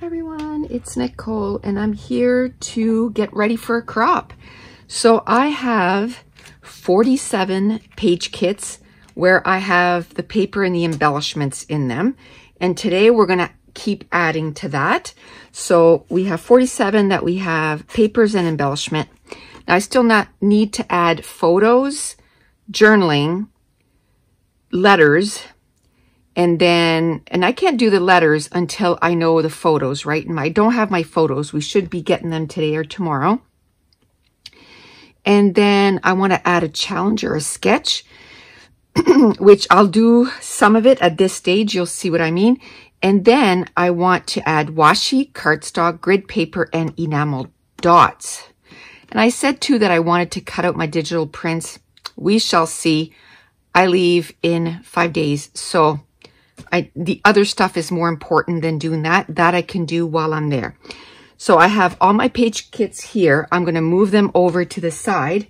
everyone, it's Nicole and I'm here to get ready for a crop. So I have 47 page kits where I have the paper and the embellishments in them. And today we're going to keep adding to that. So we have 47 that we have papers and embellishment. Now I still need to add photos, journaling, letters, and I can't do the letters until I know the photos, right? And I don't have my photos. We should be getting them today or tomorrow. And then I want to add a challenge or a sketch, which I'll do some of it at this stage. You'll see what I mean. And then I want to add washi, cardstock, grid paper, and enamel dots. And I said too that I wanted to cut out my digital prints. We shall see. I leave in 5 days. So the other stuff is more important than doing that. That I can do while I'm there. So I have all my page kits here. I'm going to move them over to the side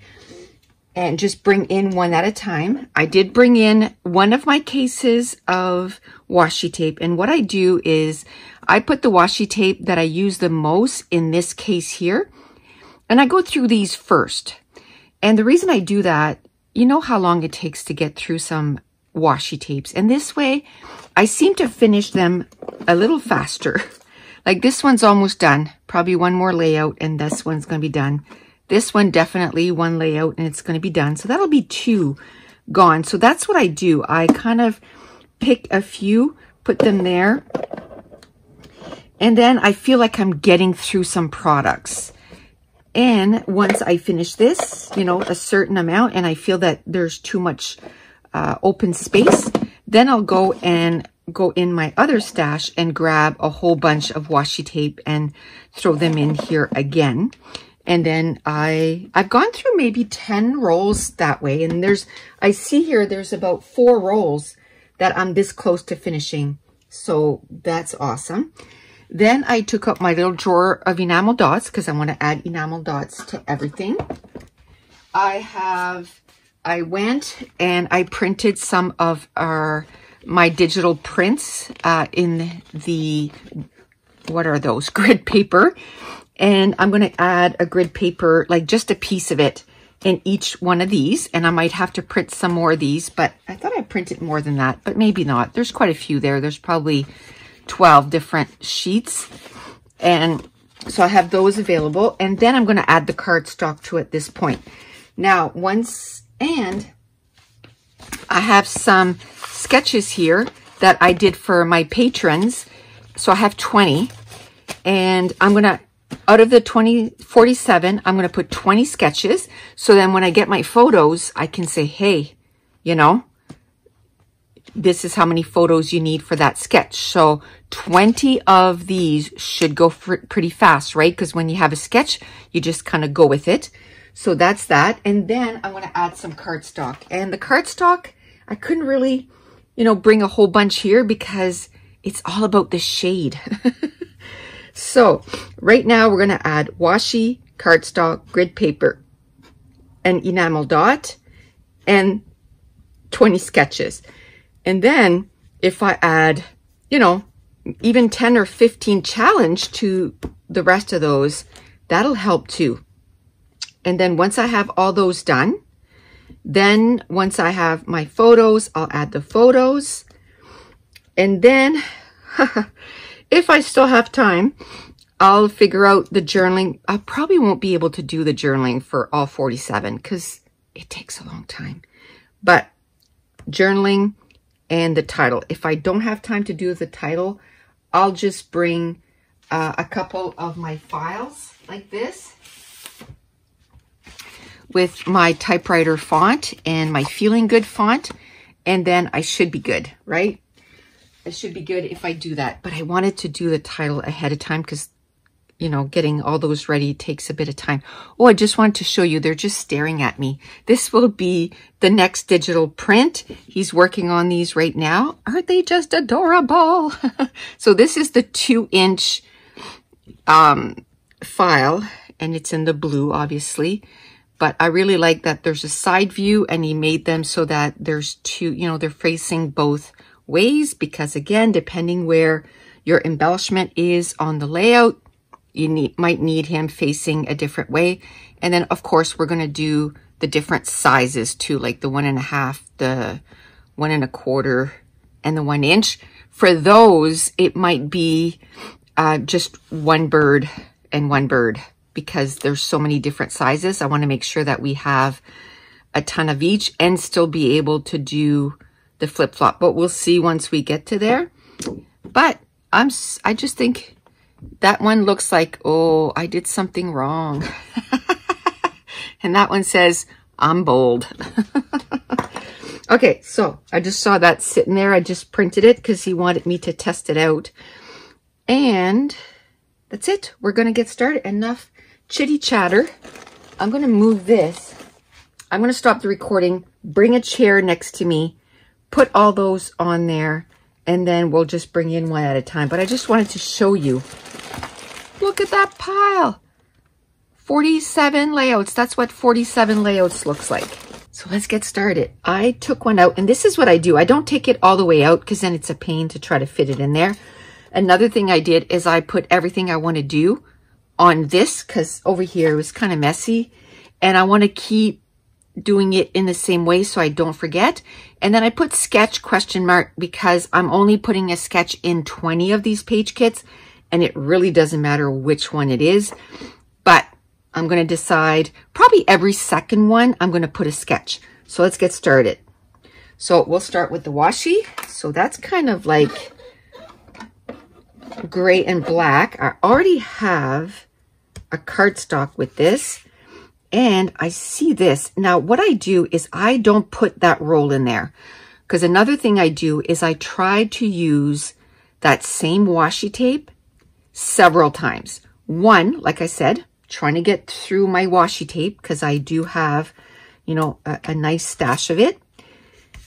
and just bring in one at a time. I did bring in one of my cases of washi tape. And what I do is I put the washi tape that I use the most in this case here. And I go through these first. And the reason I do that, you know how long it takes to get through some washi tapes. And this way, I seem to finish them a little faster. Like this one's almost done. Probably one more layout and this one's going to be done. This one definitely one layout and it's going to be done. So that'll be 2 gone. So that's what I do. I kind of pick a few, put them there. And then I feel like I'm getting through some products. And once I finish this, you know, a certain amount, and I feel that there's too much open space, then I'll go in my other stash and grab a whole bunch of washi tape and throw them in here again. And then I've gone through maybe 10 rolls that way. And I see here, there's about 4 rolls that I'm this close to finishing. So that's awesome. Then I took up my little drawer of enamel dots because I want to add enamel dots to everything. I went and I printed some of my digital prints in the, what are those, grid paper. And I'm going to add a grid paper, like just a piece of it in each one of these. And I might have to print some more of these, but I thought I printed more than that, but maybe not. There's quite a few there. There's probably 12 different sheets. And so I have those available. And then I'm going to add the cardstock to at this point. Now, and I have some sketches here that I did for my patrons. So I have 20. And I'm going to, out of the 47, I'm going to put 20 sketches. So then when I get my photos, I can say, hey, you know, this is how many photos you need for that sketch. So 20 of these should go pretty fast, right? Because when you have a sketch, you just kind of go with it. So that's that. And then I'm going to add some cardstock. And the cardstock, I couldn't really, you know, bring a whole bunch here because it's all about the shade. So right now we're going to add washi, cardstock, grid paper, and enamel dot, and 20 sketches. And then if I add, you know, even 10 or 15 challenge to the rest of those, that'll help too. And then once I have all those done, then once I have my photos, I'll add the photos. And then if I still have time, I'll figure out the journaling. I probably won't be able to do the journaling for all 47 because it takes a long time. But journaling and the title. If I don't have time to do the title, I'll just bring a couple of my files like this with my typewriter font and my feeling good font. And then I should be good, right? I should be good if I do that. But I wanted to do the title ahead of time because, you know, getting all those ready takes a bit of time. Oh, I just wanted to show you. They're just staring at me. This will be the next digital print. He's working on these right now. Aren't they just adorable? So this is the 2-inch file, and it's in the blue, obviously. But I really like that there's a side view, and he made them so that there's 2, you know, they're facing both ways because, again, depending where your embellishment is on the layout. You might need him facing a different way. And then of course we're going to do the different sizes too, like the 1.5, the 1 1/4, and the 1 inch. For those, it might be just one bird and one bird, because there's so many different sizes. I want to make sure that we have a ton of each and still be able to do the flip-flop, but we'll see once we get to there. But I just think that one looks like, oh, I did something wrong. And that one says, I'm bold. Okay, so I just saw that sitting there. I just printed it because he wanted me to test it out. And that's it. We're going to get started. Enough chitty chatter. I'm going to move this. I'm going to stop the recording, bring a chair next to me, put all those on there, and then we'll just bring in one at a time. But I just wanted to show you. Look at that pile. 47 layouts. That's what 47 layouts looks like. So let's get started. I took one out, and this is what I do. I don't take it all the way out because then it's a pain to try to fit it in there. Another thing I did is I put everything I want to do on this because over here it was kind of messy, and I want to keep doing it in the same way so I don't forget. And then I put sketch ? Because I'm only putting a sketch in 20 of these page kits, and it really doesn't matter which one it is. But I'm going to decide probably every second one I'm going to put a sketch. So let's get started. So we'll start with the washi. So that's kind of like gray and black. I already have a cardstock with this, and I see this. Now what I do is I don't put that roll in there, because another thing I do is I try to use that same washi tape several times. One, like I said, trying to get through my washi tape because I do have, you know, a nice stash of it.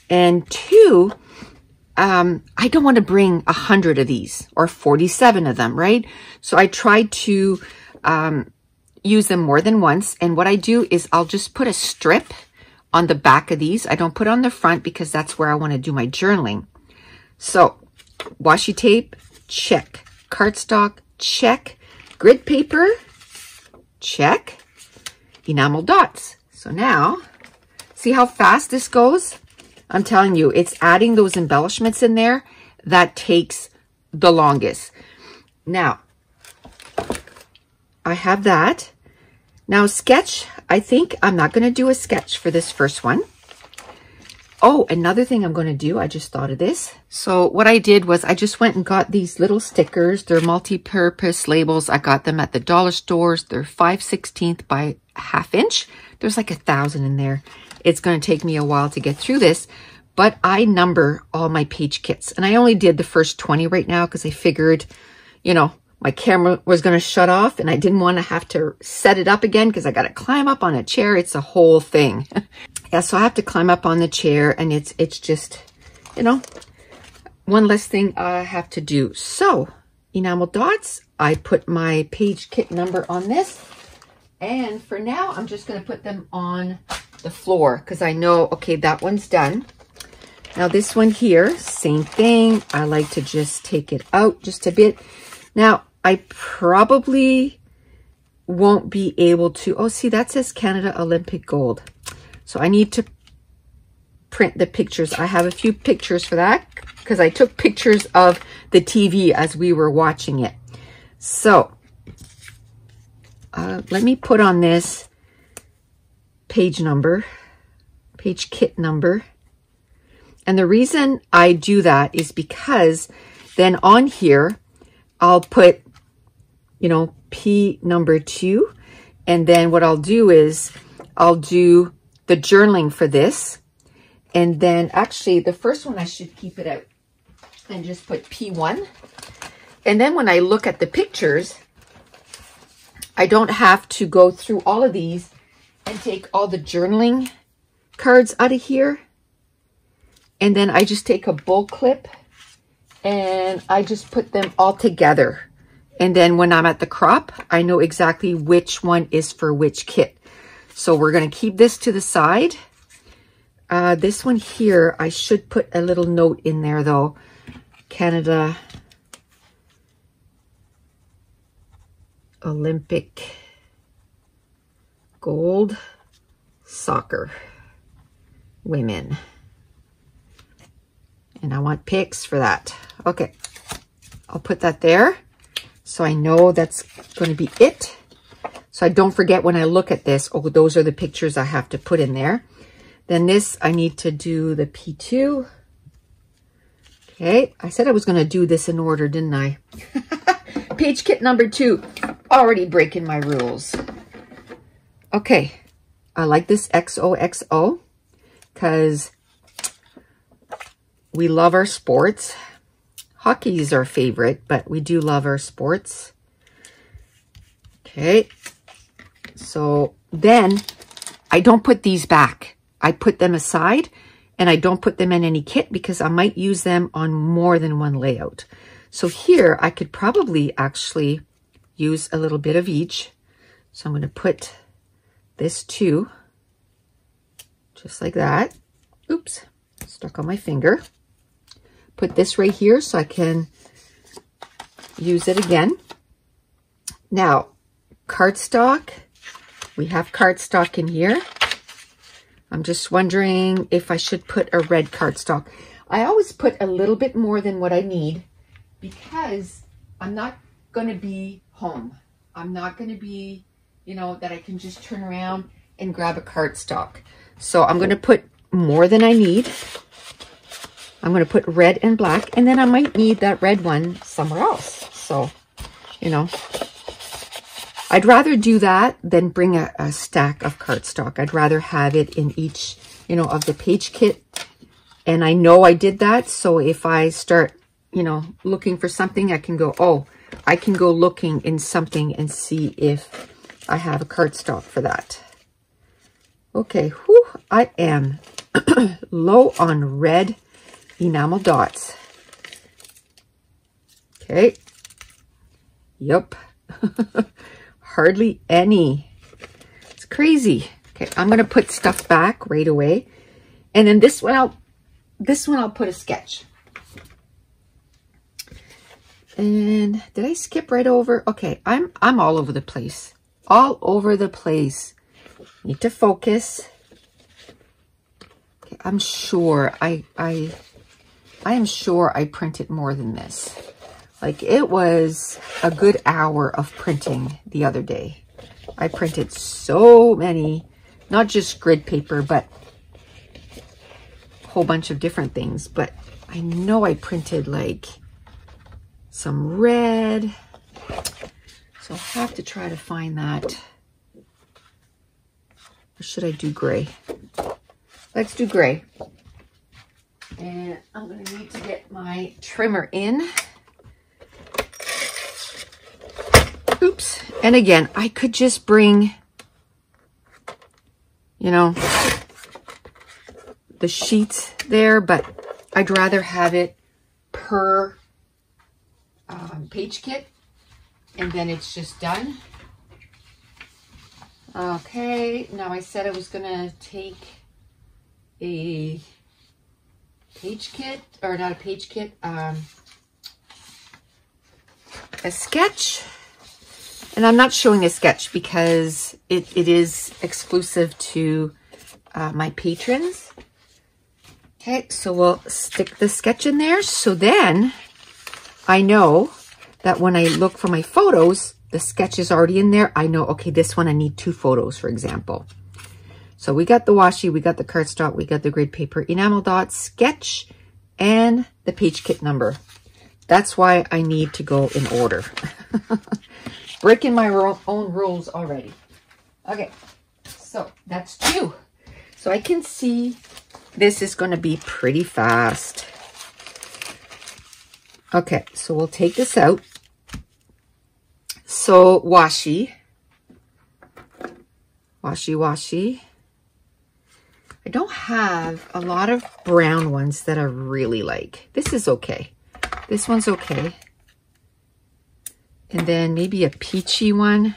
And two, I don't want to bring 100 of these or 47 of them, right? So I try to use them more than once. And what I do is I'll just put a strip on the back of these. I don't put on the front because that's where I want to do my journaling. So washi tape, check. Cardstock, check. Grid paper, check. Enamel dots. So now, see how fast this goes? I'm telling you, it's adding those embellishments in there that takes the longest. Now, I have that. Now sketch, I think I'm not going to do a sketch for this first one. Oh, another thing I'm going to do, I just thought of this. So what I did was I just went and got these little stickers. They're multi-purpose labels. I got them at the dollar stores. They're 5/16 by 1/2 inch. There's like 1,000 in there. It's going to take me a while to get through this, but I number all my page kits. And I only did the first 20 right now because I figured, you know, my camera was going to shut off and I didn't want to have to set it up again because I got to climb up on a chair. It's a whole thing. Yeah, so I have to climb up on the chair, and it's just, you know, one less thing I have to do. So enamel dots, I put my page kit number on this. And for now, I'm just going to put them on the floor because I know, okay, that one's done. Now this one here, same thing. I like to just take it out just a bit. Now, I probably won't be able to, oh, see, that says Canada Olympic Gold. So I need to print the pictures. I have a few pictures for that because I took pictures of the TV as we were watching it. So let me put on this page number, page kit number. And the reason I do that is because then on here, I'll put, you know, P number 2. And then what I'll do is I'll do the journaling for this. And then actually the first one, I should keep it out and just put P1. And then when I look at the pictures, I don't have to go through all of these and take all the journaling cards out of here. And then I just take a bull clip and I just put them all together. And then when I'm at the crop, I know exactly which one is for which kit. So we're going to keep this to the side. This one here, I should put a little note in there though. Canada Olympic gold soccer women. And I want pics for that. Okay, I'll put that there so I know that's going to be it. So I don't forget when I look at this, oh, those are the pictures I have to put in there. Then this, I need to do the P2. Okay, I said I was going to do this in order, didn't I? Page kit number 2, already breaking my rules. Okay, I like this XOXO because we love our sports. Hockey is our favorite, but we do love our sports. Okay, so then I don't put these back. I put them aside and I don't put them in any kit because I might use them on more than one layout. So here I could probably actually use a little bit of each. So I'm going to put this too, just like that. Oops, stuck on my finger. Put this right here so I can use it again. Now, cardstock. We have cardstock in here. I'm just wondering if I should put a red cardstock. I always put a little bit more than what I need because I'm not going to be home. I'm not going to be, you know, that I can just turn around and grab a cardstock. So I'm going to put more than I need. I'm going to put red and black, and then I might need that red one somewhere else. So, you know, I'd rather do that than bring a stack of cardstock. I'd rather have it in each, you know, of the page kit. And I know I did that. So if I start, you know, looking for something, I can go, oh, I can go looking in something and see if I have a cardstock for that. Okay, whew, I am low on red enamel dots. Okay. Yep. Hardly any. It's crazy. Okay, I'm going to put stuff back right away. And then this one I'll put a sketch. And did I skip right over? Okay, I'm all over the place. All over the place. Need to focus. Okay, I'm sure I am sure I printed more than this. Like, it was a good hour of printing the other day. I printed so many, not just grid paper, but a whole bunch of different things. But I know I printed like some red. So I'll have to try to find that. Or should I do gray? Let's do gray. And I'm going to need to get my trimmer in. Oops. And again, I could just bring, you know, the sheets there, but I'd rather have it per page kit, and then it's just done. Okay, now I said I was going to take a page kit, or not a page kit, a sketch. And I'm not showing a sketch because it is exclusive to my patrons. Okay, so we'll stick the sketch in there. So then I know that when I look for my photos, the sketch is already in there. I know, okay, this one I need 2 photos, for example. So we got the washi, we got the cardstock, we got the grid paper, enamel dots, sketch, and the page kit number. That's why I need to go in order. Breaking my own rules already. Okay, so that's 2. So I can see this is going to be pretty fast. Okay, so we'll take this out. So washi. I don't have a lot of brown ones that I really like. This is okay. This one's okay. And then maybe a peachy one.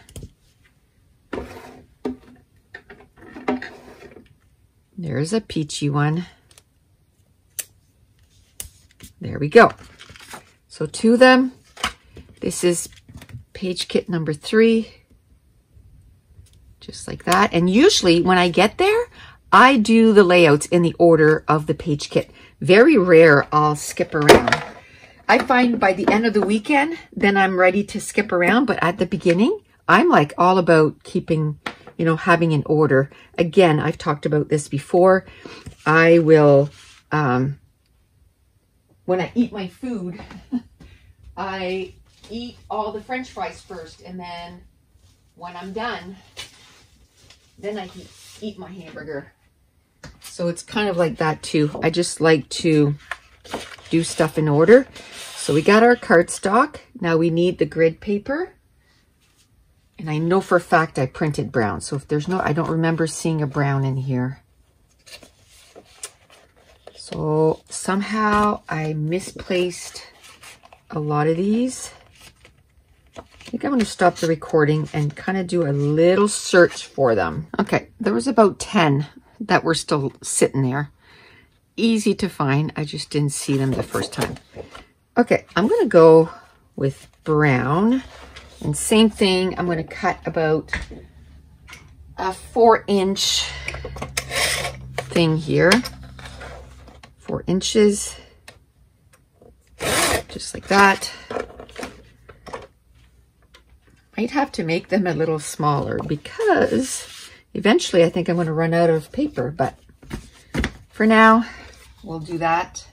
There's a peachy one. There we go. So 2 of them. This is page kit number 3. Just like that. And usually when I get there, I do the layouts in the order of the page kit. Very rare I'll skip around. I find by the end of the weekend, then I'm ready to skip around. But at the beginning, I'm like all about keeping, you know, having an order. Again, I've talked about this before. I will, when I eat my food, I eat all the French fries first. And then when I'm done, then I can eat my hamburger. So it's kind of like that too. I just like to do stuff in order. So we got our cardstock. Now we need the grid paper. And I know for a fact I printed brown. So if there's no, I don't remember seeing a brown in here. So somehow I misplaced a lot of these. I think I'm going to stop the recording and kind of do a little search for them. Okay, there was about 10 that were still sitting there. Easy to find. I just didn't see them the first time. Okay, I'm going to go with brown. And same thing, I'm going to cut about a 4-inch thing here. 4 inches. Just like that. Might have to make them a little smaller because eventually I think I'm going to run out of paper, but for now we'll do that.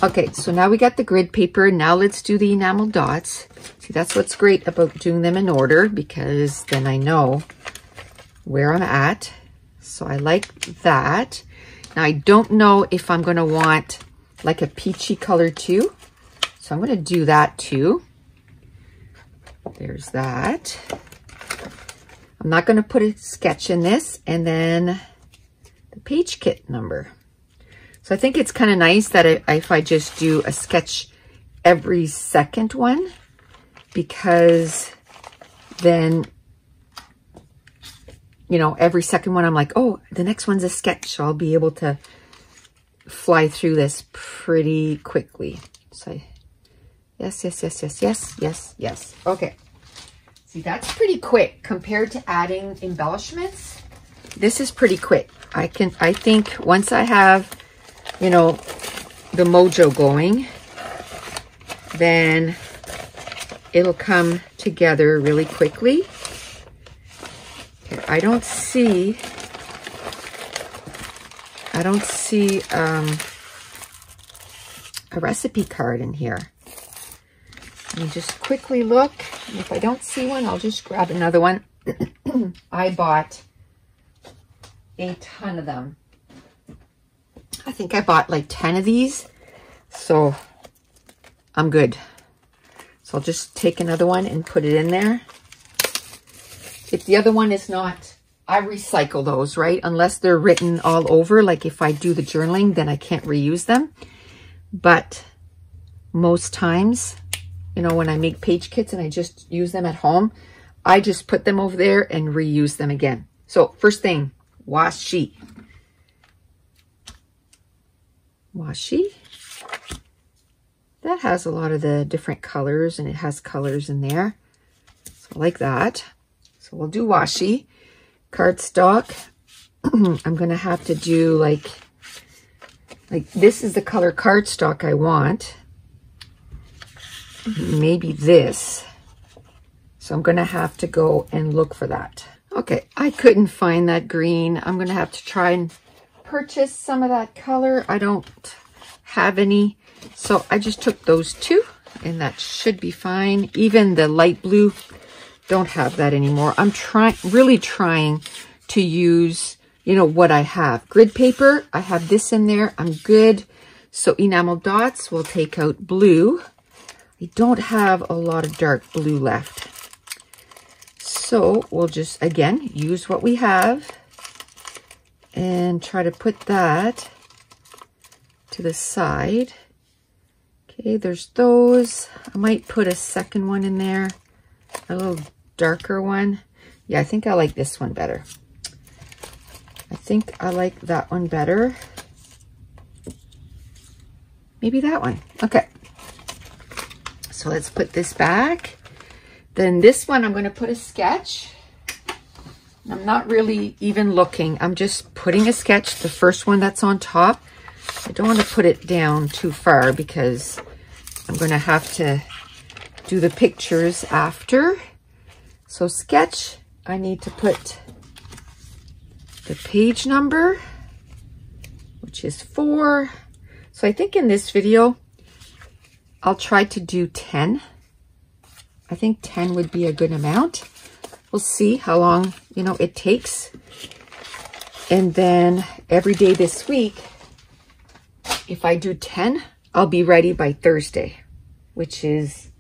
Okay, so now we got the grid paper. Now let's do the enamel dots. See, that's what's great about doing them in order because then I know where I'm at. So I like that. Now I don't know if I'm going to want like a peachy color too. So I'm going to do that too. There's that. I'm not going to put a sketch in this. And then the page kit number. So I think it's kind of nice that if I just do a sketch every second one, because then, you know, every second one I'm like, oh, the next one's a sketch. So I'll be able to fly through this pretty quickly. So yes, yes, yes, yes, yes, yes, yes. Okay. See, that's pretty quick compared to adding embellishments. This is pretty quick. I think once I have, you know, the mojo going, then it'll come together really quickly. Okay, I don't see a recipe card in here. Let me just quickly look. If I don't see one, I'll just grab another one. I bought a ton of them. I think I bought like 10 of these, so I'm good. So I'll just take another one and put it in there. If the other one is not, I recycle those, right? Unless they're written all over, like if I do the journaling, then I can't reuse them. But most times, you know, when I make page kits and I just use them at home, I just put them over there and reuse them again. So first thing, washi. Washi. That has a lot of the different colors and it has colors in there. So I like that. So we'll do washi. Cardstock. I'm going to have to do like this is the color cardstock I want. Maybe this. So I'm going to have to go and look for that. Okay, I couldn't find that green. I'm going to have to try and purchase some of that color. I don't have any. So I just took those two and that should be fine. Even the light blue, don't have that anymore. I'm really trying to use, you know, what I have. Grid paper, I have this in there. I'm good. So enamel dots, we'll take out blue. I don't have a lot of dark blue left. So we'll just, again, use what we have and try to put that to the side. Okay, there's those. I might put a second one in there, a little darker one. Yeah, I think I like this one better. I think I like that one better. Maybe that one. Okay. So let's put this back. Then this one, I'm going to put a sketch. I'm not really even looking. I'm just putting a sketch, the first one that's on top. I don't want to put it down too far because I'm going to have to do the pictures after. So sketch, I need to put the page number, which is 4. So I think in this video, I'll try to do 10. I think 10 would be a good amount. We'll see how long, you know, it takes. And then every day this week, if I do 10, I'll be ready by Thursday, which is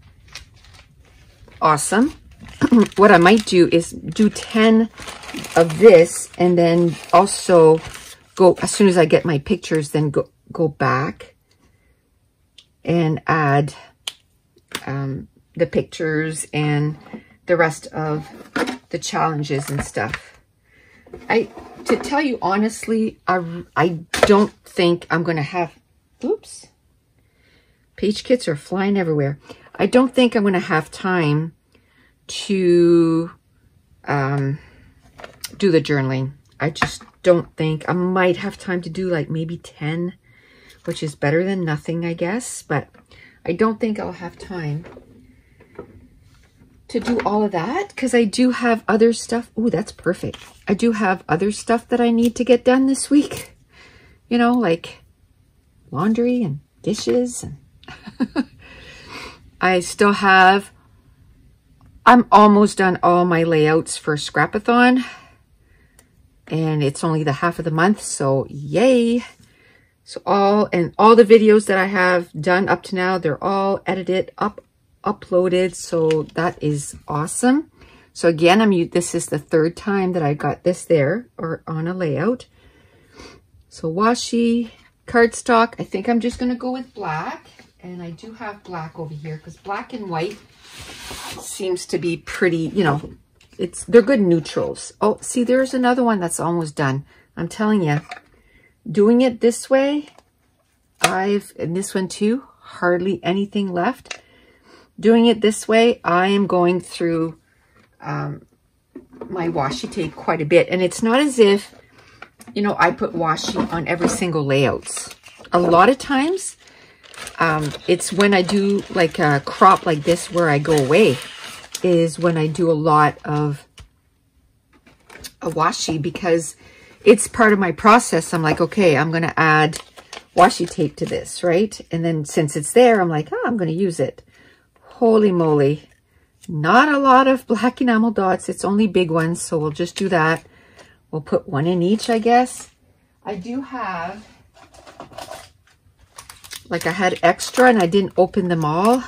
awesome. What I might do is do 10 of this and then also go, as soon as I get my pictures, then go back and add the pictures and the rest of the challenges and stuff. To tell you honestly, I don't think I'm going to have, oops, page kits are flying everywhere. I don't think I'm going to have time to do the journaling. I just don't think. I might have time to do like maybe 10, which is better than nothing, I guess. But I don't think I'll have time to do all of that because I do have other stuff. Ooh, that's perfect. I do have other stuff that I need to get done this week. You know, like laundry and dishes. And I still have, I'm almost done all my layouts for Scrapathon. And it's only the half of the month, so yay. So all the videos that I have done up to now, they're all edited, uploaded, so that is awesome. So again, this is the 3rd time that I got this there or on a layout. So washi cardstock, I think I'm just going to go with black, and I do have black over here because black and white seems to be pretty, you know, they're good neutrals. Oh, see, there's another one that's almost done. I'm telling you, doing it this way, and this one too, hardly anything left. Doing it this way, I am going through my washi tape quite a bit. And it's not as if, you know, I put washi on every single layouts. A lot of times, it's when I do like a crop like this where I go away, is when I do a lot of a washi because it's part of my process. I'm like, okay, I'm going to add washi tape to this, right? And then since it's there, I'm like, oh, I'm going to use it. Holy moly. Not a lot of black enamel dots. It's only big ones, so we'll just do that. We'll put one in each, I guess. I do have, like I had extra and I didn't open them all.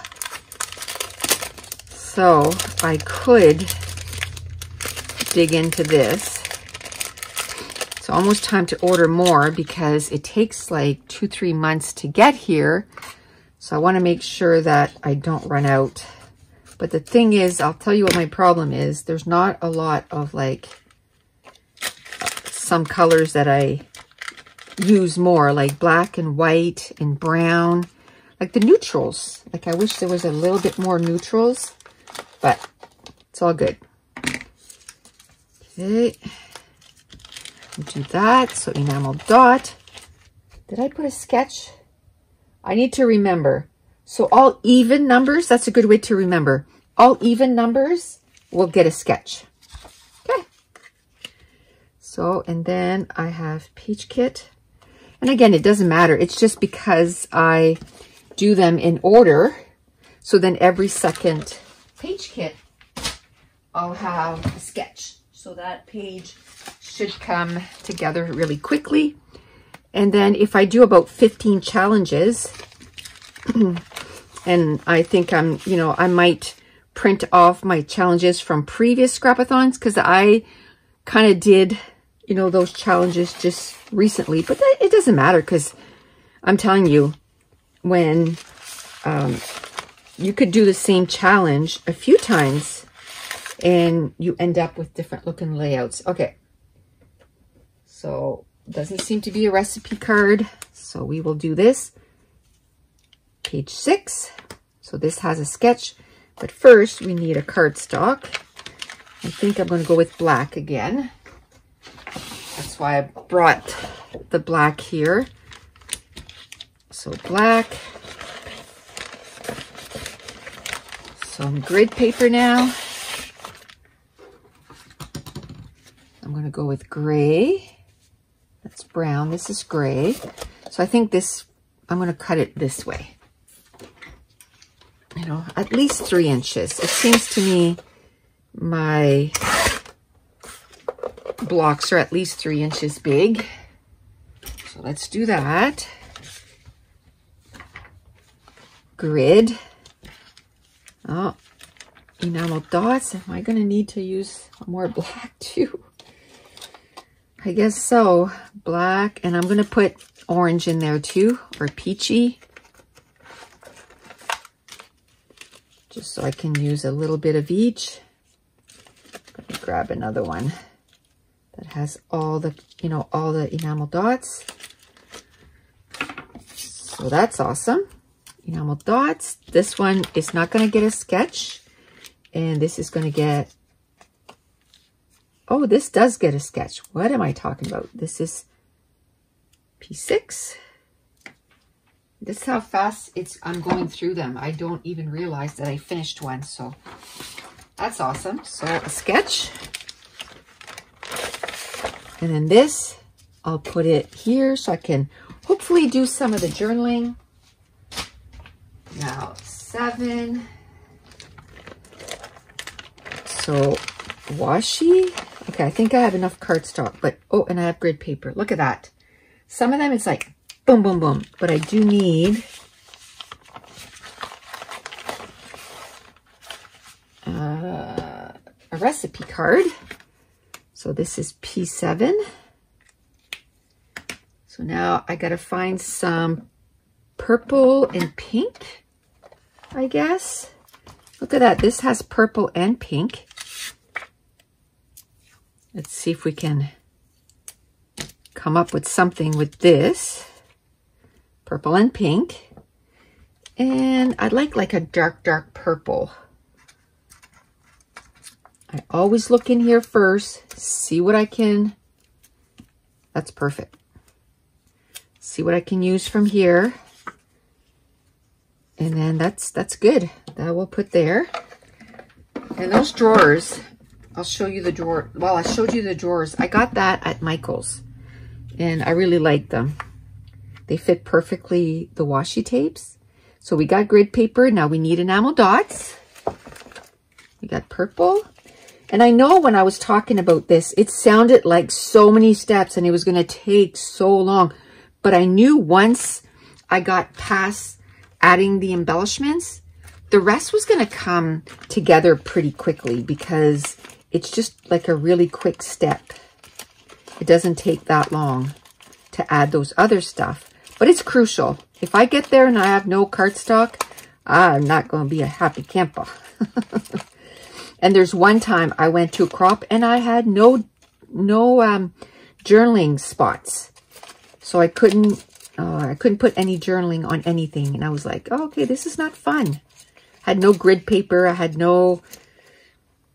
So I could dig into this. It's almost time to order more because it takes like 2-3 months to get here. So I want to make sure that I don't run out. But the thing is, I'll tell you what my problem is. There's not a lot of like some colors that I use more, like black and white and brown, like the neutrals. Like I wish there was a little bit more neutrals. But it's all good. Okay. Do that. So enamel dot. Did I put a sketch? I need to remember. So all even numbers, that's a good way to remember. All even numbers will get a sketch. Okay. So, and then I have page kit. And again, it doesn't matter. It's just because I do them in order. So then every second page kit, I'll have a sketch. So that page should come together really quickly. And then if I do about 15 challenges, and I think I might print off my challenges from previous Scrapathons because I kind of did, those challenges just recently, but it doesn't matter because I'm telling you, when you could do the same challenge a few times and you end up with different looking layouts. Okay. So doesn't seem to be a recipe card. So we will do this. Page 6. So this has a sketch. But first, we need a cardstock. I think I'm going to go with black again. That's why I brought the black here. So black. Some grid paper now. I'm going to go with gray. That's brown. This is gray. So I think this, I'm going to cut it this way. You know, at least 3 inches. It seems to me my blocks are at least 3 inches big. So let's do that. Grid. Oh, enamel dots. Am I going to need to use more black too? I guess so. Black. And I'm going to put orange in there too, or peachy. Just so I can use a little bit of each. Let me grab another one that has all the, you know, all the enamel dots. So that's awesome. Enamel dots. This one is not going to get a sketch. And this is going to get, oh, this does get a sketch. What am I talking about? This is P6. This is how fast I'm going through them. I don't even realize that I finished one. So that's awesome. So a sketch. And then this, I'll put it here so I can hopefully do some of the journaling. Now 7. So washi. Okay, I think I have enough cardstock, but oh, and I have grid paper. Look at that. Some of them it's like boom, boom, boom. But I do need a recipe card. So this is P7. So now I got to find some purple and pink, I guess. Look at that. This has purple and pink. Let's see if we can come up with something with this. Purple and pink. And I'd like a dark, dark purple. I always look in here first, see what I can. That's perfect. See what I can use from here. And then that's good. That we'll put there. And those drawers, I'll show you the drawer. Well, I showed you the drawers. I got that at Michael's. And I really like them. They fit perfectly the washi tapes. So we got grid paper. Now we need enamel dots. We got purple. And I know when I was talking about this, it sounded like so many steps and it was going to take so long. But I knew once I got past adding the embellishments, the rest was going to come together pretty quickly because it's just like a really quick step. It doesn't take that long to add those other stuff, but it's crucial. If I get there and I have no cardstock, I'm not going to be a happy camper. And there's one time I went to a crop and I had no journaling spots. So I couldn't put any journaling on anything. And I was like, oh, okay, this is not fun. Had no grid paper. I had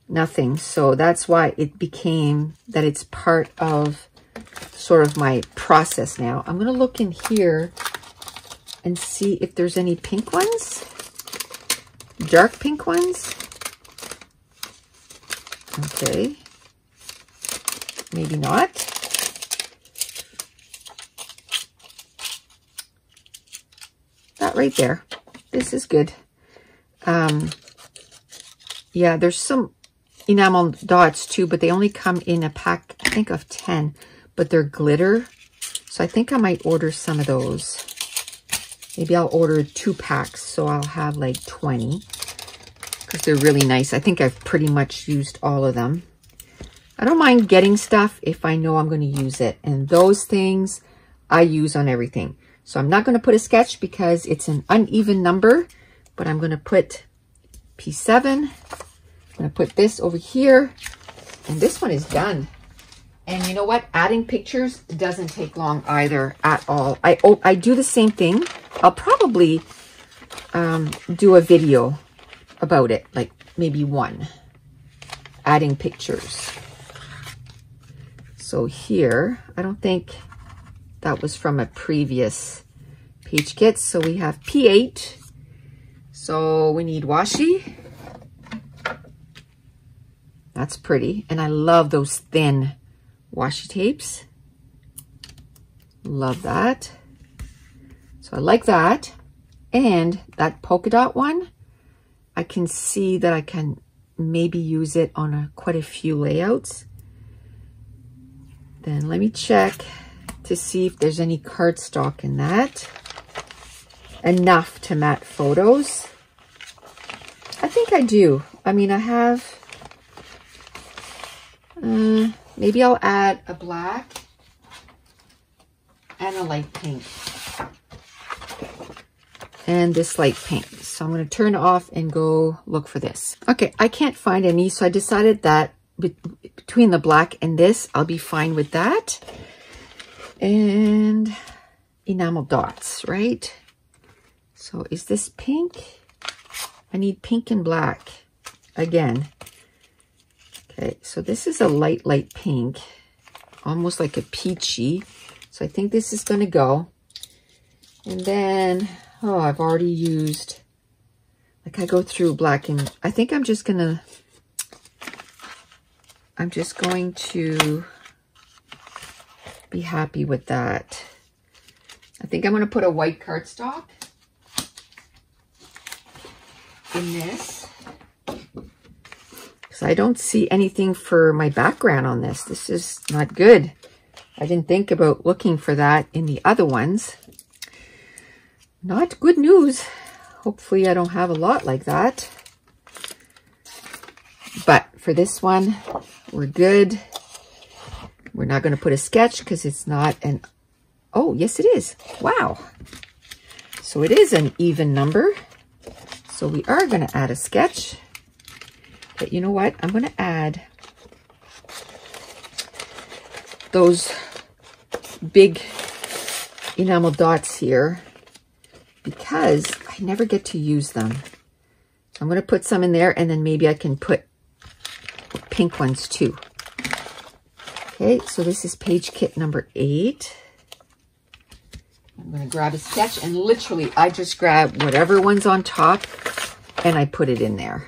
nothing. So that's why it became that it's part of sort of my process now. I'm going to look in here and see if there's any pink ones. Dark pink ones. Okay. Maybe not. That right there. This is good. Yeah, there's some enamel dots too, but they only come in a pack, I think, of 10, but they're glitter. So I think I might order some of those. Maybe I'll order 2 packs, so I'll have like 20. Because they're really nice. I think I've pretty much used all of them. I don't mind getting stuff if I know I'm going to use it. And those things I use on everything. So I'm not going to put a sketch because it's an uneven number. But I'm going to put P7. I'm going to put this over here. And this one is done. And you know what? Adding pictures doesn't take long either at all. I do the same thing. I'll probably do a video about it, like maybe one, adding pictures. So here, I don't think that was from a previous page kit. So we have P8. So we need washi. That's pretty. And I love those thin washi tapes. Love that. So I like that. And that polka dot one, I can see that I can maybe use it on quite a few layouts. Then let me check to see if there's any cardstock in that. Enough to mat photos. I think I do. I mean, I have, maybe I'll add a black and a light pink. And this light pink. So I'm going to turn it off and go look for this. Okay, I can't find any, so I decided that between the black and this, I'll be fine with that. And enamel dots, right? So is this pink? I need pink and black again. Okay, so this is a light pink, almost like a peachy. So I think this is going to go. And then, oh, I've already used, like I go through black and I think I'm just going to be happy with that. I think I'm going to put a white cardstock in this because I don't see anything for my background on this. This is not good. I didn't think about looking for that in the other ones. Not good news. Hopefully I don't have a lot like that. But for this one, we're good. We're not going to put a sketch because it's not an... Oh, yes it is. Wow. So it is an even number. So we are going to add a sketch. But you know what? I'm going to add those big enamel dots here because I never get to use them. So I'm going to put some in there and then maybe I can put pink ones too. Okay, so this is page kit number 8. I'm going to grab a sketch and literally I just grab whatever one's on top and I put it in there.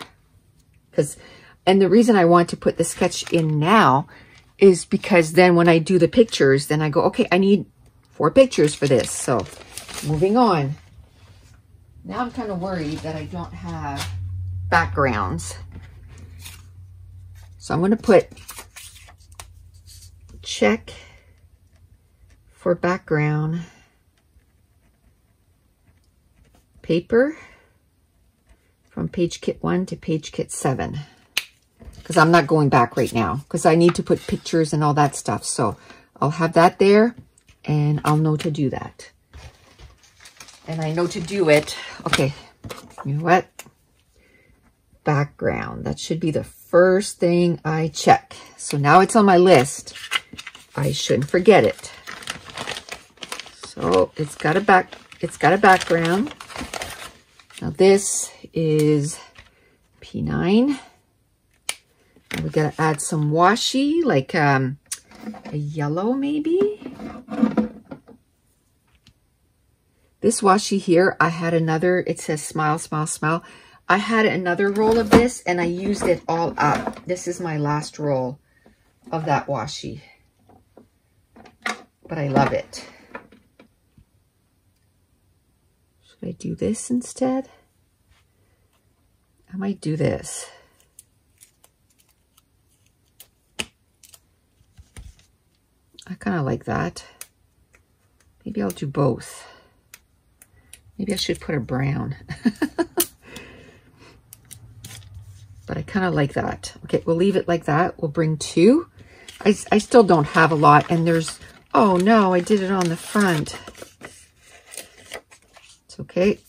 And the reason I want to put the sketch in now is because then when I do the pictures, then I go, okay, I need 4 pictures for this. So moving on. Now I'm kind of worried that I don't have backgrounds. So I'm going to put check for background paper from page kit 1 to page kit 7 because I'm not going back right now because I need to put pictures and all that stuff. So I'll have that there and I'll know to do that. And I know to do it. Okay, you know what? Background. That should be the first thing I check. So now it's on my list. I shouldn't forget it. So it's got a background. Now this is P9. And we got to add some washi, like a yellow maybe. This washi here, I had another, it says smile, smile, smile. I had another roll of this and I used it all up. This is my last roll of that washi. But I love it. Should I do this instead? I might do this. I kind of like that. Maybe I'll do both. Maybe I should put a brown. But I kind of like that. Okay, we'll leave it like that. We'll bring 2. I still don't have a lot. And there's, oh no, I did it on the front. It's okay.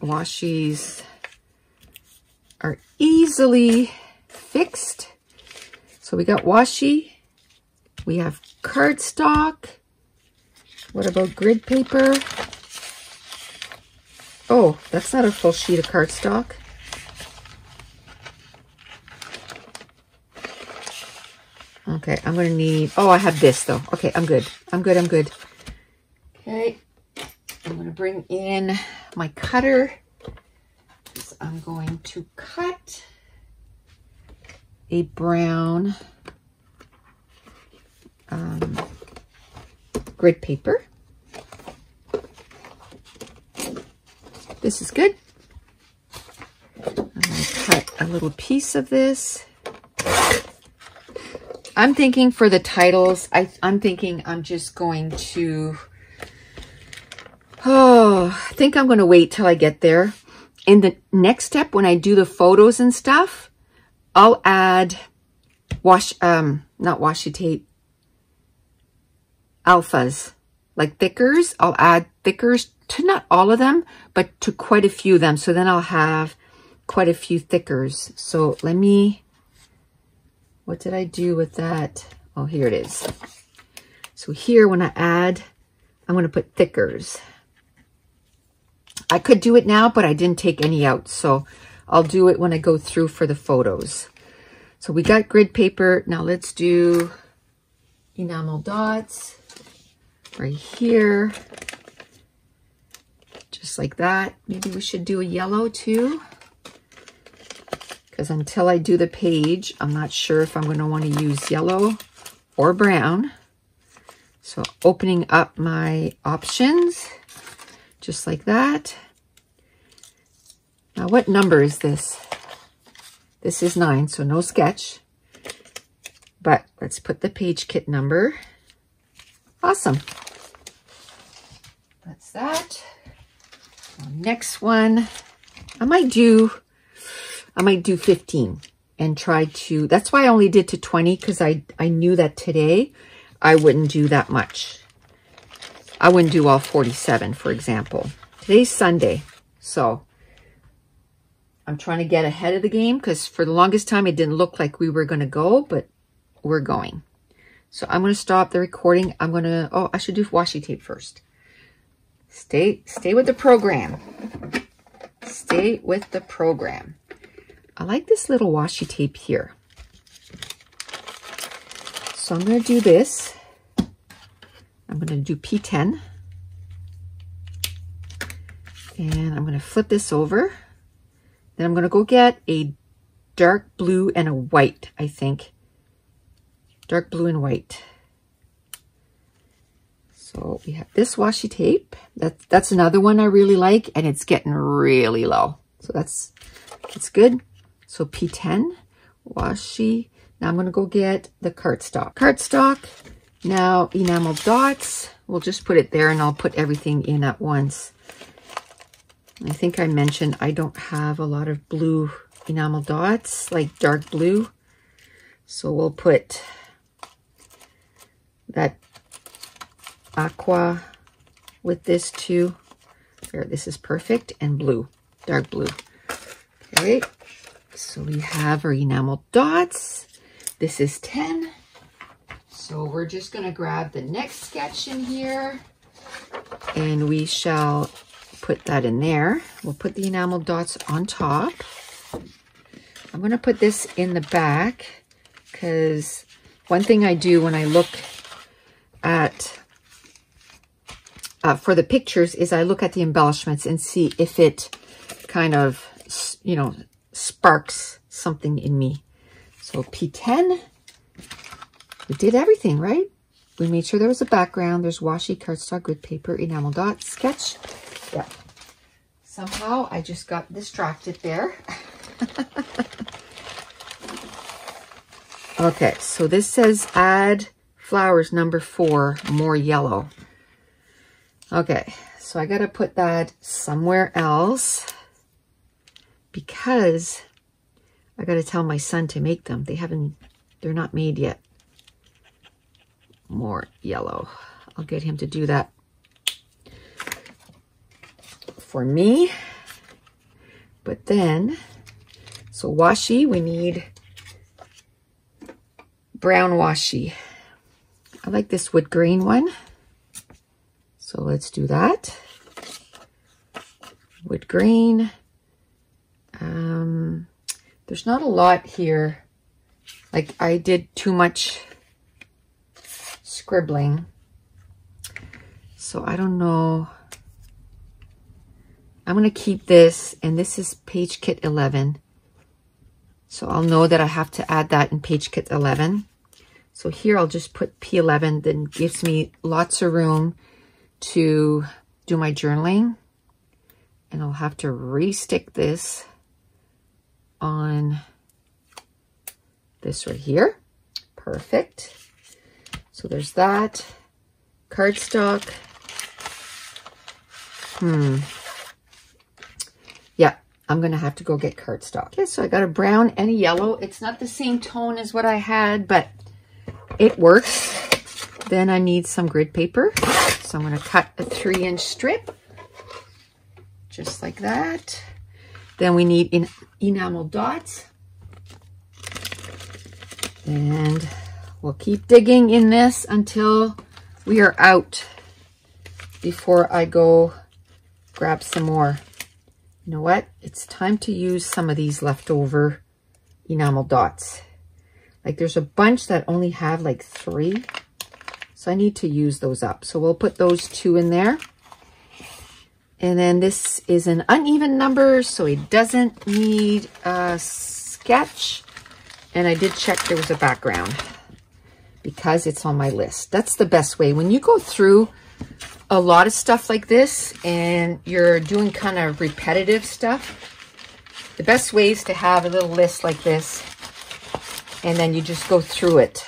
Washis are easily fixed. So we got washi. We have cardstock. What about grid paper? Oh, that's not a full sheet of cardstock. Okay, I'm going to need, oh, I have this though. Okay, I'm good. I'm good. I'm good. Okay, I'm going to bring in my cutter. I'm going to cut a brown grid paper. This is good. I'm going to cut a little piece of this. I'm thinking for the titles, I'm thinking I'm just going to, I think I'm going to wait till I get there. In the next step, when I do the photos and stuff, I'll add not washi tape, alphas, like thickers. I'll add thickers to not all of them, but to quite a few of them. So then I'll have quite a few thickers. So let me, what did I do with that? Oh, here it is. So here, when I add, I'm going to put thickers. I could do it now, but I didn't take any out. So I'll do it when I go through for the photos. So we got grid paper. Now let's do enamel dots right here. Just like that. Maybe we should do a yellow too. Because until I do the page, I'm not sure if I'm going to want to use yellow or brown. So opening up my options, just like that. Now, what number is this? This is 9, so no sketch. But let's put the page kit number. Awesome. That's that. Now, next one, I might do 15 and try to, that's why I only did to 20, because I knew that today I wouldn't do that much. I wouldn't do all 47, for example. Today's Sunday, so I'm trying to get ahead of the game, because for the longest time it didn't look like we were going to go, but we're going. So I'm going to stop the recording. I'm going to, oh, I should do washi tape first. Stay with the program. Stay with the program. I like this little washi tape here. So I'm going to do this. I'm going to do P10. And I'm going to flip this over. Then I'm going to go get a dark blue and a white, I think. Dark blue and white. So we have this washi tape. That's another one I really like, and it's getting really low. So that's good. So P10, washi. Now I'm going to go get the cardstock. Cardstock. Now enamel dots. We'll just put it there, and I'll put everything in at once. I think I mentioned I don't have a lot of blue enamel dots, like dark blue. So we'll put that aqua with this too. There, this is perfect. And blue, dark blue. Okay, so we have our enamel dots. This is 10. So we're just going to grab the next sketch in here, and we shall put that in there. We'll put the enamel dots on top. I'm going to put this in the back, because one thing I do when I look at for the pictures is I look at the embellishments and see if it kind of, you know, sparks something in me. So P10, we did everything, right? We made sure there was a background. There's washi, cardstock, grid paper, enamel dot, sketch. Yeah. Somehow I just got distracted there. Okay, so this says add flowers number 4, more yellow. Okay, so I got to put that somewhere else, because I got to tell my son to make them. They're not made yet. More yellow. I'll get him to do that for me. But then, so washi, we need brown washi. I like this wood grain one. So let's do that. Wood grain. There's not a lot here. Like I did too much scribbling. So I don't know. I'm going to keep this, and this is page kit 11. So I'll know that I have to add that in page kit 11. So here I'll just put P11, then gives me lots of room to do my journaling. And I'll have to re-stick this on this right here. Perfect. So there's that. Cardstock. Yeah, I'm going to have to go get cardstock. Okay, so I got a brown and a yellow. It's not the same tone as what I had, but it works. Then I need some grid paper. So I'm going to cut a 3-inch strip. Just like that. Then we need enamel dots. And we'll keep digging in this until we are out before I go grab some more. You know what? It's time to use some of these leftover enamel dots. Like there's a bunch that only have like 3. So I need to use those up. So we'll put those 2 in there. And then this is an uneven number, so it doesn't need a sketch. And I did check there was a background because it's on my list. That's the best way. When you go through a lot of stuff like this and you're doing kind of repetitive stuff, the best way is to have a little list like this, and then you just go through it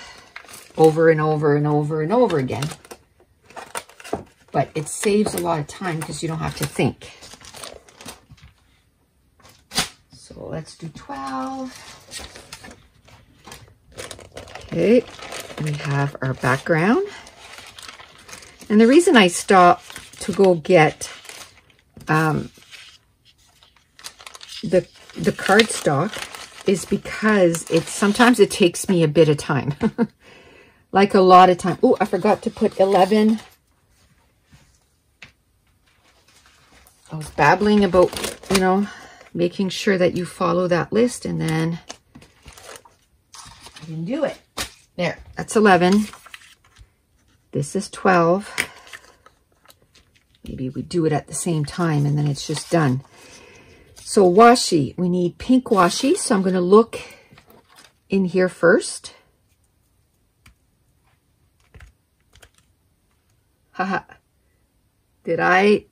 over and over and over and over again. But it saves a lot of time because you don't have to think. So let's do 12. Okay, we have our background. And the reason I stopped to go get the cardstock is because sometimes it takes me a bit of time. Like a lot of time. Oh, I forgot to put 11. I was babbling about, you know, making sure that you follow that list, and then I didn't do it. There, that's 11. This is 12. Maybe we do it at the same time and then it's just done. So washi, we need pink washi. So I'm going to look in here first. Haha. Did I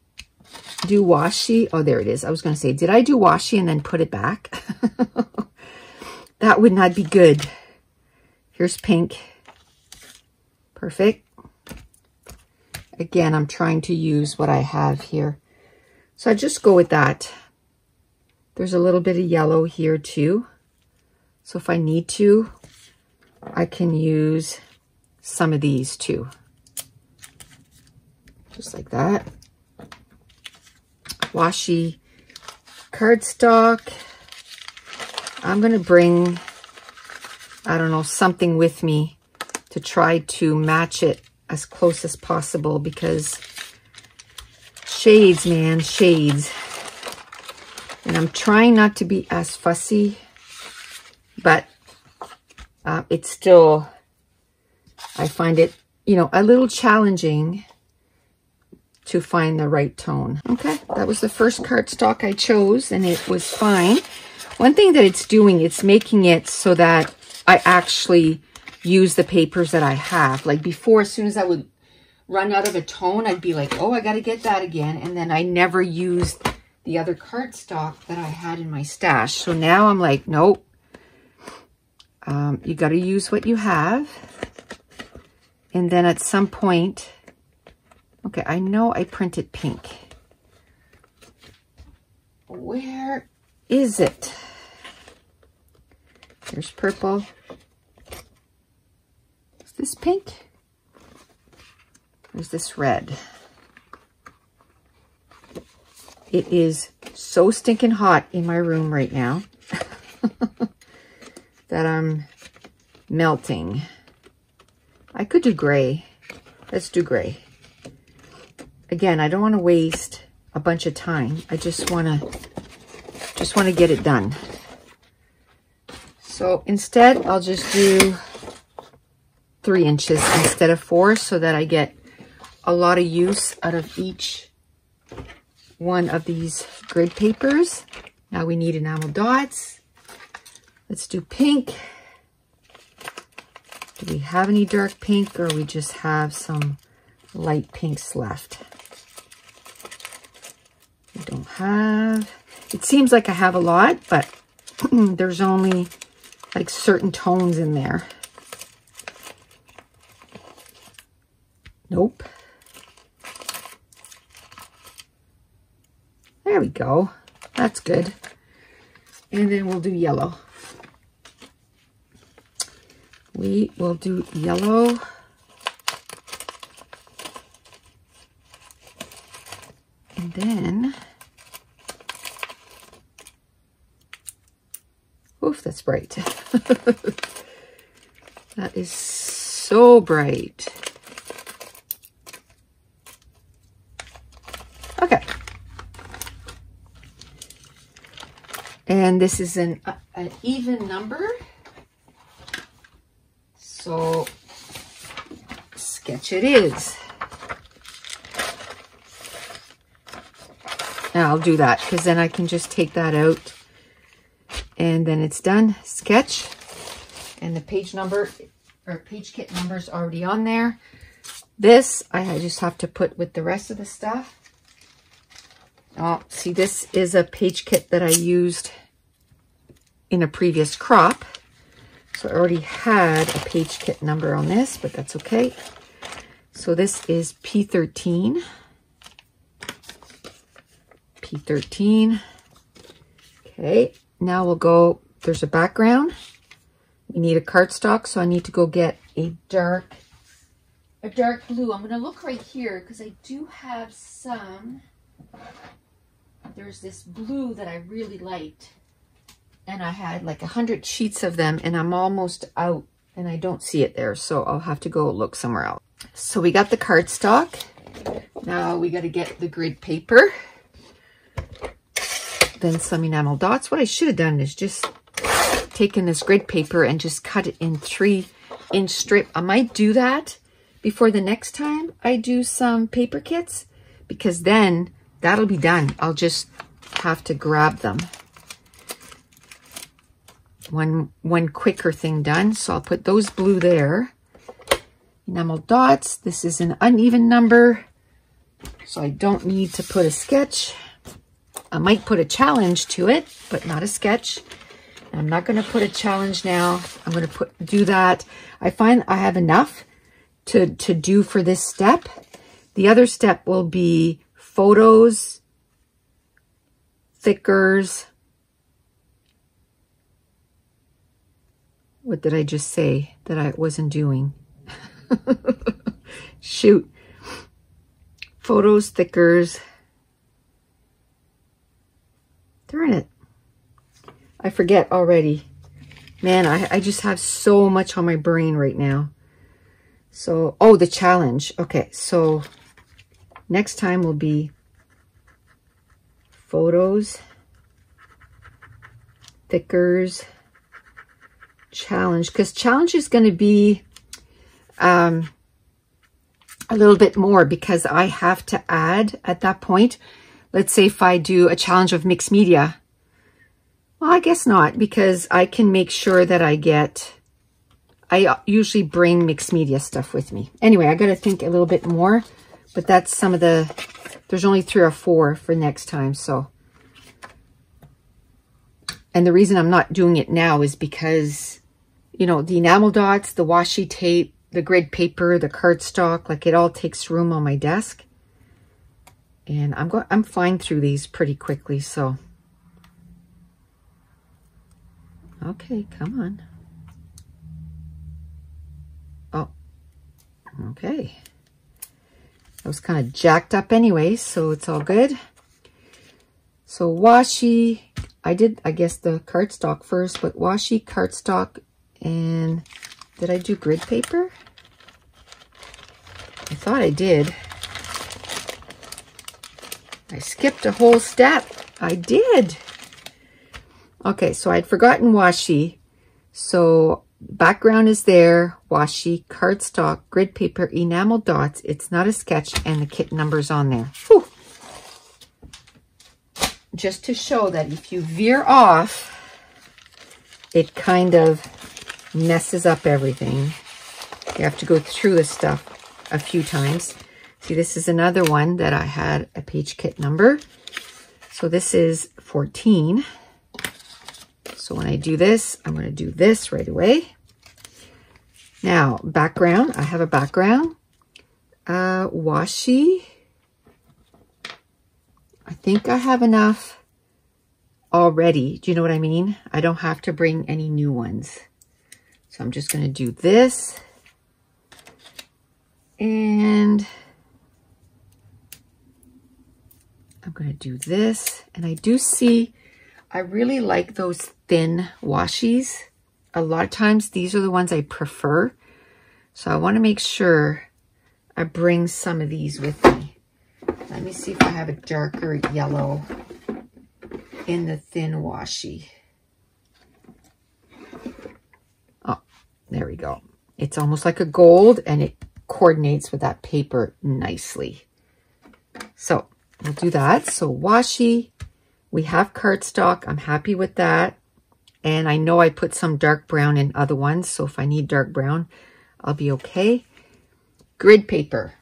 do washi? Oh, there it is. I was going to say, did I do washi and then put it back? That would not be good. Here's pink. Perfect. Again, I'm trying to use what I have here. So I just go with that. There's a little bit of yellow here too. So if I need to, I can use some of these too. Just like that. Washi cardstock. I'm going to bring, I don't know, something with me to try to match it as close as possible, because shades, man, shades. And I'm trying not to be as fussy, but it's still, I find it, you know, a little challenging to find the right tone. Okay, that was the first cardstock I chose, and it was fine. One thing that it's doing, it's making it so that I actually use the papers that I have. Like before, as soon as I would run out of a tone, I'd be like, oh, I got to get that again. And then I never used the other cardstock that I had in my stash. So now I'm like, nope. You got to use what you have. And then at some point, okay, I know I printed pink. Where is it? There's purple. Is this pink? Or is this red? It is so stinking hot in my room right now that I'm melting. I could do gray. Let's do gray. Again, I don't want to waste a bunch of time. I just want to get it done. So instead, I'll just do 3 inches instead of 4 so that I get a lot of use out of each one of these grid papers. Now we need enamel dots. Let's do pink. Do we have any dark pink, or we just have some light pinks left? I don't have. It seems like I have a lot, but there's only like certain tones in there. Nope. There we go. That's good. And then we'll do yellow. We will do yellow. And then, oof, that's bright. That is so bright. Okay. And this is an even number. So sketch it is. And I'll do that because then I can just take that out and then it's done. Sketch. And the page number or page kit number is already on there. This I just have to put with the rest of the stuff. Oh, see, this is a page kit that I used in a previous crop. So I already had a page kit number on this, but that's okay. So this is P13. P13. Okay, now we'll go, there's a background. We need a cardstock, so I need to go get a dark blue. I'm gonna look right here because I do have some. There's this blue that I really liked. And I had like 100 sheets of them and I'm almost out and I don't see it there. So I'll have to go look somewhere else. So we got the cardstock. Now we got to get the grid paper. Then some enamel dots. What I should have done is just taken this grid paper and just cut it in 3-inch strip. I might do that before the next time I do some paper kits because then that'll be done. I'll just have to grab them. One quicker thing done. So I'll put those blue there. Enamel dots. This is an uneven number, so I don't need to put a sketch. I might put a challenge to it, but not a sketch. I'm not going to put a challenge now. I'm going to do that. I find I have enough to do for this step. The other step will be photos, thickers. What did I just say that I wasn't doing? Shoot. Photos, thickers. Darn it. I forget already. Man, I just have so much on my brain right now. So, oh, the challenge. Okay, so next time will be photos, thickers, challenge, because challenge is going to be a little bit more because I have to add at that point. Let's say if I do a challenge of mixed media. Well, I guess not, because I can make sure that I usually bring mixed media stuff with me. Anyway, I got to think a little bit more, but that's some of the, there's only 3 or 4 for next time. So, and the reason I'm not doing it now is because, you know, the enamel dots, the washi tape, the grid paper, the cardstock, like it all takes room on my desk. And I'm flying through these pretty quickly, so. Okay, come on. Oh, okay. I was kind of jacked up anyway, so it's all good. So washi, I guess the cardstock first, but washi, cardstock, and did I do grid paper? I thought I did. I skipped a whole step. I did. Okay, so I'd forgotten washi. So background is there, washi, cardstock, grid paper, enamel dots. It's not a sketch, and the kit number's on there. Whew. Just to show that if you veer off, it kind of messes up everything. You have to go through this stuff a few times. See, this is another one that I had a page kit number. So this is 14. So when I do this, I'm going to do this right away. Now, background. I have a background. Washi. I think I have enough already. Do you know what I mean? I don't have to bring any new ones. So I'm just going to do this. And I'm going to do this. And I do see, I really like those thin washies. A lot of times these are the ones I prefer. So I want to make sure I bring some of these with me. Let me see if I have a darker yellow in the thin washi. Oh, there we go. It's almost like a gold, and it coordinates with that paper nicely. So we'll do that. So washi, we have cardstock. I'm happy with that. And I know I put some dark brown in other ones. So if I need dark brown, I'll be okay. Grid paper.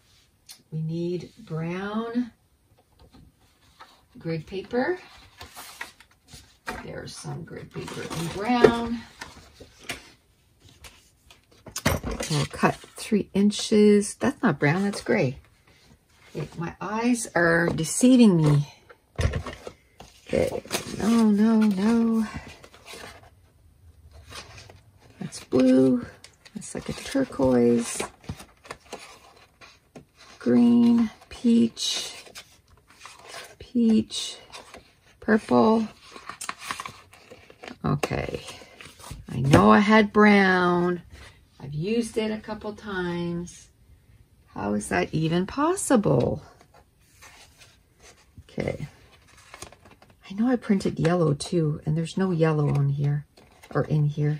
We need brown grid paper. There's some grid paper in brown. We'll cut 3 inches. That's not brown, that's gray. Okay, my eyes are deceiving me. Okay, no. That's blue. That's like a turquoise. Green, peach, purple. Okay, I know I had brown. I've used it a couple times. How is that even possible? Okay, I know I printed yellow too, and there's no yellow on here or in here.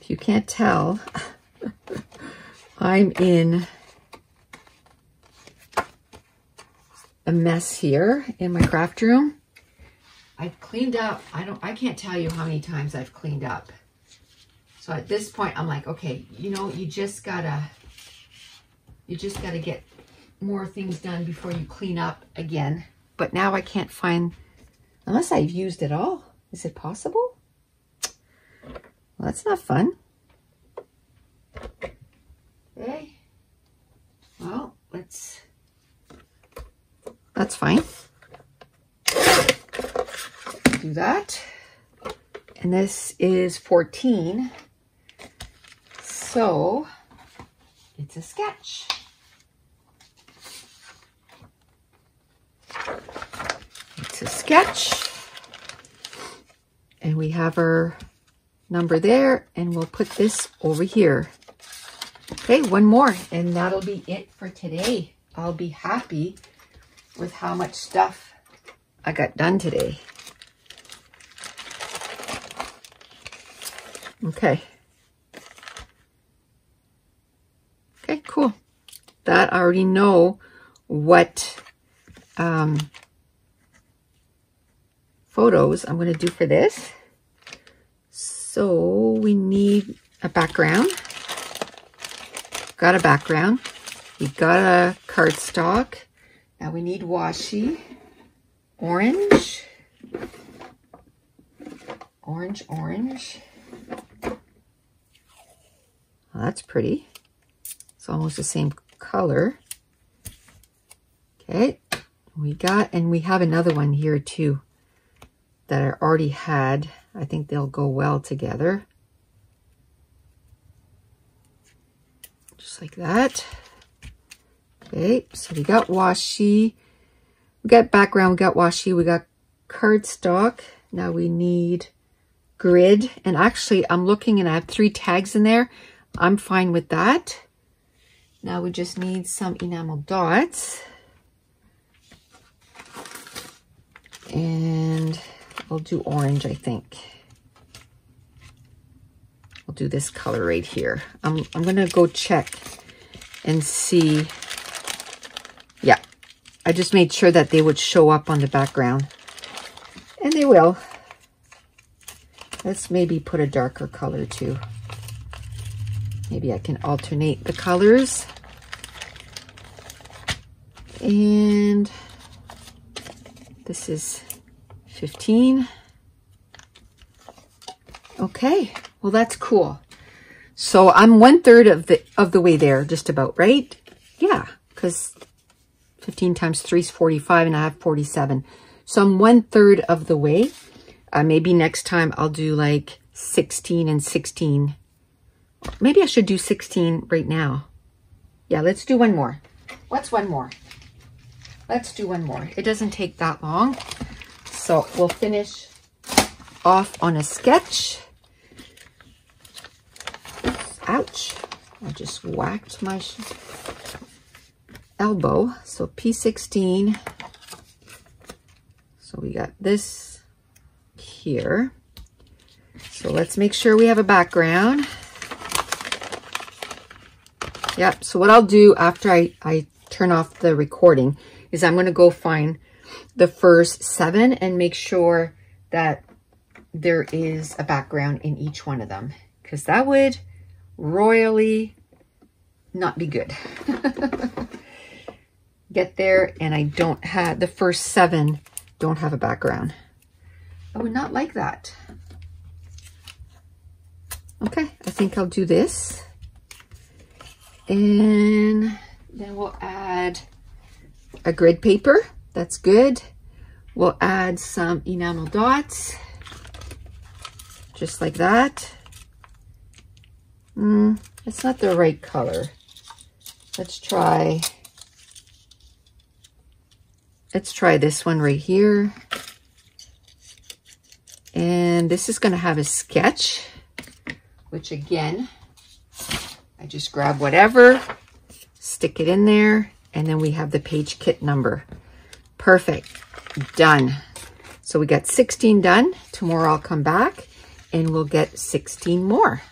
You can't tell, I'm in a mess here in my craft room. I've cleaned up. I can't tell you how many times I've cleaned up. So at this point, I'm like, okay, you know, you just gotta get more things done before you clean up again. But now I can't find, unless I've used it all. Is it possible? Well, that's not fun. Okay. Well, that's fine. Do that. And this is 14. So it's a sketch. It's a sketch. And we have our number there, and we'll put this over here. Okay, one more, and that'll be it for today. I'll be happy with how much stuff I got done today. Okay. Okay, cool. That I already know what photos I'm going to do for this. So we need a background. Got a background. We got a cardstock. Now we need washi. Orange. Orange. Well, that's pretty. It's almost the same color. Okay. And we have another one here too that I already had. I think they'll go well together. Just like that. Okay, so we got washi. We got background, we got washi, we got cardstock. Now we need grid. And actually, I'm looking and I have 3 tags in there. I'm fine with that. Now we just need some enamel dots. And We'll do orange, I think. We'll do this color right here. I'm gonna go check and see. Yeah, I just made sure that they would show up on the background. And they will. Let's maybe put a darker color too. Maybe I can alternate the colors. And this is 15. Okay, well that's cool. So I'm 1/3 of the way there, just about, right? Yeah, because 15 times 3 is 45 and I have 47. So I'm 1/3 of the way. Maybe next time I'll do like 16 and 16. Maybe I should do 16 right now. Yeah, let's do one more. What's one more? Let's do one more. It doesn't take that long. So we'll finish off on a sketch. Ouch. I just whacked my elbow. So P16. So we got this here. So let's make sure we have a background. Yep, so what I'll do after I turn off the recording is I'm going to go find the first 7 and make sure that there is a background in each one of them, because that would royally not be good. Get there and I don't have, the first 7 don't have a background. I would not like that. Okay, I think I'll do this. And then we'll add a grid paper. That's good. We'll add some enamel dots. Just like that. It's not the right color. Let's try this one right here. And this is going to have a sketch, which again, I just grab whatever, stick it in there, and then we have the page kit number. Perfect. Done. So we got 16 done. Tomorrow I'll come back and we'll get 16 more.